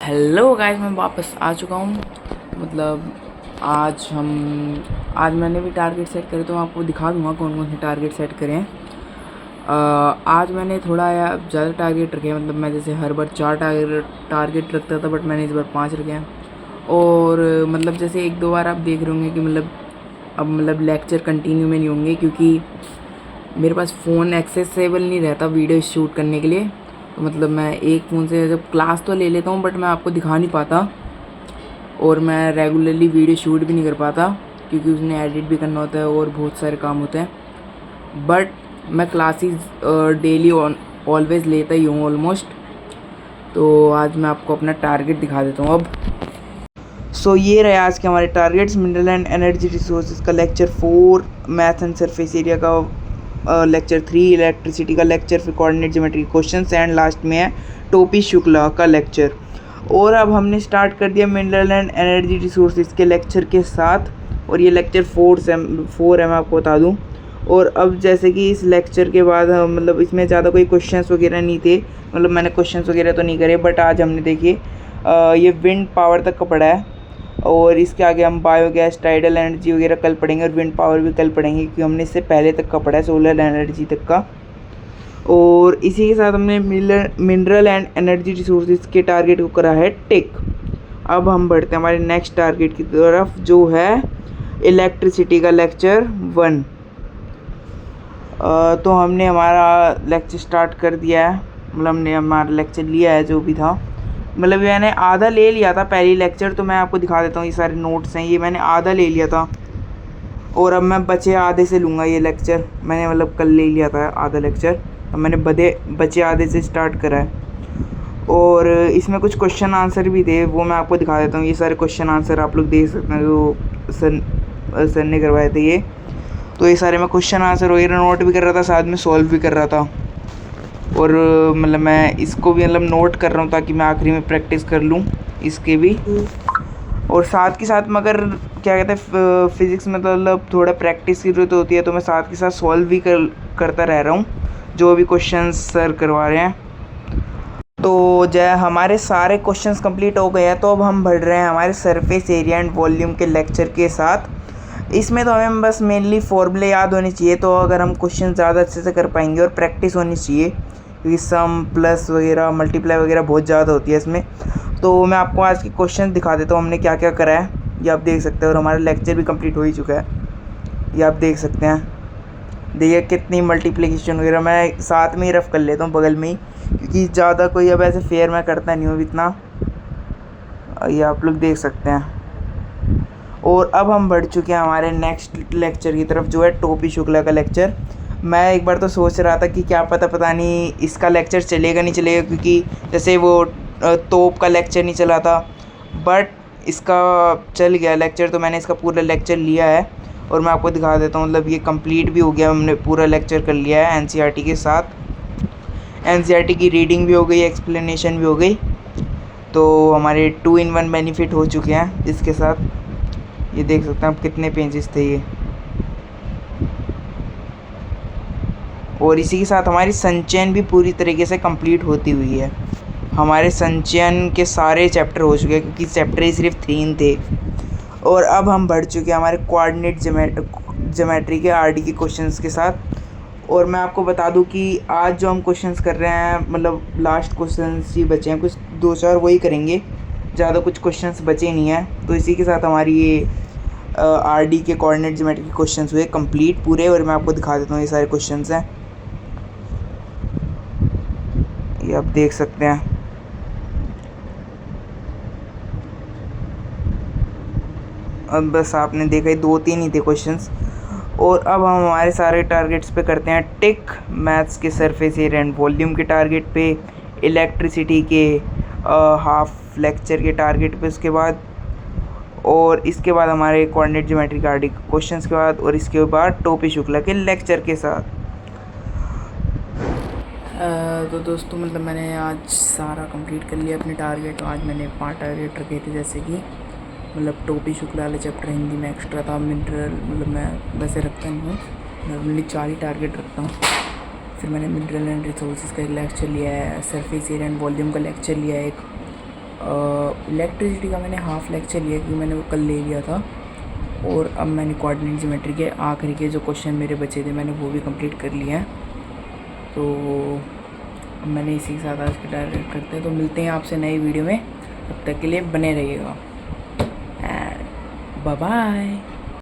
Hello guys, मैं वापस आ चुका हूँ। मतलब आज मैंने भी टारगेट सेट करे, तो मैं आपको दिखा दूँगा कौन कौन से टारगेट सेट करे हैं। आज मैंने थोड़ा ज़्यादा टारगेट रखे हैं। मतलब मैं जैसे हर बार 4 टारगेट रखता था, बट मैंने इस बार 5 रखे हैं। और मतलब जैसे एक दो बार आप देख रहे होंगे कि अब लेक्चर कंटिन्यू में नहीं होंगे, क्योंकि मेरे पास फ़ोन एक्सेसिबल नहीं रहता वीडियो शूट करने के लिए। तो मतलब मैं एक फ़ोन से जब क्लास तो ले लेता हूँ, बट मैं आपको दिखा नहीं पाता, और मैं रेगुलरली वीडियो शूट भी नहीं कर पाता, क्योंकि उसमें एडिट भी करना होता है और बहुत सारे काम होते हैं। बट मैं क्लासेस डेली ऑलवेज़ लेता ही हूँ ऑलमोस्ट। तो आज मैं आपको अपना टारगेट दिखा देता हूँ अब। ये रहे आज के हमारे targets. Mineral and energy resources का lecture 4, math and surface area का लेक्चर 3, इलेक्ट्रिसिटी का लेक्चर, फिर coordinate geometry questions, and last में है टोपी शुक्ला का लेक्चर। और अब हमने स्टार्ट कर दिया मिनरल एंड एनर्जी रिसोर्सेज के लेक्चर के साथ, और ये लेक्चर 4 है, मैं आपको बता दूँ। और अब जैसे कि इस लेक्चर के बाद मतलब इसमें ज़्यादा कोई क्वेश्चंस वगैरह नहीं थे। मतलब मैंने क्वेश्चंस वगैरह तो नहीं करे, बट आज हमने देखिए ये विंड पावर तक का पढ़ा है, और इसके आगे हम बायोगैस, टाइडल एनर्जी वगैरह कल पढ़ेंगे, और विंड पावर भी कल पढ़ेंगे, क्योंकि हमने इससे पहले तक का पढ़ा है, सोलर एनर्जी तक का। और इसी के साथ हमने मिनरल एंड एनर्जी रिसोर्सेज के टारगेट को करा है टिक। अब हम बढ़ते हैं हमारे नेक्स्ट टारगेट की तरफ, जो है इलेक्ट्रिसिटी का लेक्चर 1। तो हमने हमारा लेक्चर स्टार्ट कर दिया है। मतलब हमने हमारा लेक्चर लिया है जो भी था। मतलब मैंने आधा ले लिया था पहली लेक्चर, तो मैं आपको दिखा देता हूँ। ये सारे नोट्स हैं, ये मैंने आधा ले लिया था, और अब मैं बचे आधे से लूँगा ये लेक्चर। मैंने मतलब कल ले लिया था आधा लेक्चर, अब मैंने बचे आधे से स्टार्ट करा है। और इसमें कुछ क्वेश्चन आंसर भी थे, वो मैं आपको दिखा देता हूँ। ये सारे क्वेश्चन आंसर आप लोग देख सकते हैं, जो सर ने करवाए थे ये। तो ये सारे मैं क्वेश्चन आंसर वगैरह नोट भी कर रहा था, साथ में सॉल्व भी कर रहा था। और मतलब मैं इसको भी मतलब नोट कर रहा हूँ, ताकि मैं आखिरी में प्रैक्टिस कर लूँ इसके भी। और साथ के साथ मगर क्या कहते हैं, फिज़िक्स में तो मतलब थोड़ा प्रैक्टिस की ज़रूरत होती है, तो मैं साथ के साथ सॉल्व भी करता रह रहा हूँ जो भी क्वेश्चन सर करवा रहे हैं। तो जय हमारे सारे क्वेश्चंस कंप्लीट हो गए हैं, तो अब हम बढ़ रहे हैं हमारे सरफेस एरिया एंड वॉल्यूम के लेक्चर के साथ। इसमें तो हमें बस मेनली फॉर्मूले याद होने चाहिए, तो अगर हम क्वेश्चन ज़्यादा अच्छे से कर पाएंगे, और प्रैक्टिस होनी चाहिए, क्योंकि सम प्लस वगैरह मल्टीप्लाई वगैरह बहुत ज़्यादा होती है इसमें। तो मैं आपको आज के क्वेश्चन दिखा देता हूँ हमने क्या क्या करा है, ये आप देख सकते हैं। और हमारा लेक्चर भी कंप्लीट हो ही चुका है, ये आप देख सकते हैं। देखिए कितनी मल्टीप्लिकेशन वगैरह, मैं साथ में ही रफ कर लेता हूँ बगल में ही, क्योंकि ज़्यादा कोई अब ऐसे फेयर मैं करता नहीं हूँ इतना। ये आप लोग देख सकते हैं। और अब हम बढ़ चुके हैं हमारे नेक्स्ट लेक्चर की तरफ, जो है टोपी शुक्ला का लेक्चर। मैं एक बार तो सोच रहा था कि क्या पता नहीं इसका लेक्चर चलेगा नहीं चलेगा, क्योंकि जैसे वो तोप का लेक्चर नहीं चला था, बट इसका चल गया लेक्चर। तो मैंने इसका पूरा लेक्चर लिया है, और मैं आपको दिखा देता हूँ। मतलब ये कंप्लीट भी हो गया, हमने पूरा लेक्चर कर लिया है एनसीईआरटी के साथ। एनसीईआरटी की रीडिंग भी हो गई, एक्सप्लेनेशन भी हो गई। तो हमारे 2 in 1 बेनिफिट हो चुके हैं इसके साथ। ये देख सकते हैं आप कितने पेजेस थे ये। और इसी के साथ हमारी संचयन भी पूरी तरीके से कंप्लीट होती हुई है। हमारे संचयन के सारे चैप्टर हो चुके हैं, क्योंकि चैप्टर ही सिर्फ 3 थे। और अब हम बढ़ चुके हैं हमारे कोऑर्डिनेट ज्योमेट्री के आरडी के क्वेश्चंस के साथ। और मैं आपको बता दूं कि आज जो हम क्वेश्चंस कर रहे हैं, मतलब लास्ट क्वेश्चंस ही बचे हैं, कुछ 2-4 वही करेंगे, ज़्यादा कुछ क्वेश्चंस बचे नहीं हैं। तो इसी के साथ हमारी ये आरडी के कोऑर्डिनेट ज्योमेट्री के क्वेश्चंस हुए कंप्लीट पूरे। और मैं आपको दिखा देता हूँ, ये सारे क्वेश्चंस हैं, ये आप देख सकते हैं। अब बस आपने देखा ही 2-3 ही थे क्वेश्चंस। और अब हम हमारे सारे टारगेट्स पे करते हैं टिक। मैथ्स के सरफेस एरिया एंड वॉल्यूम के टारगेट पे, इलेक्ट्रिसिटी के हाफ लेक्चर के टारगेट पे उसके बाद, और इसके बाद हमारे कोऑर्डिनेट ज्योमेट्री का क्वेश्चंस के बाद, और इसके बाद टोपी शुक्ला के लेक्चर के साथ। तो दोस्तों मतलब मैंने आज सारा कंप्लीट कर लिया अपने टारगेट। आज मैंने 5 टारगेट रखे थे, जैसे कि मतलब टोपी शुक्ला वाले चैप्टर हिंदी में एक्स्ट्रा था। मिनरल मतलब मैं वैसे रखता नहीं हूँ, मैं ओनली 4 ही टारगेट रखता हूँ। फिर मैंने मिनरल एंड रिसोर्सेज का एक लेक्चर लिया है, सरफेस एरिया एंड वॉल्यूम का लेक्चर लिया है एक, इलेक्ट्रिसिटी का मैंने हाफ लेक्चर लिया क्योंकि मैंने वो कल ले लिया था। और अब मैंने कोऑर्डिनेट ज्योमेट्री के आखिरी के जो क्वेश्चन मेरे बचे थे मैंने वो भी कंप्लीट कर लिए हैं। तो अब मैंने इसी के साथ आज का डायरेक्ट करते हैं। तो मिलते हैं आपसे नई वीडियो में, तब तक के लिए बने रहिएगा एंड बाय बाय।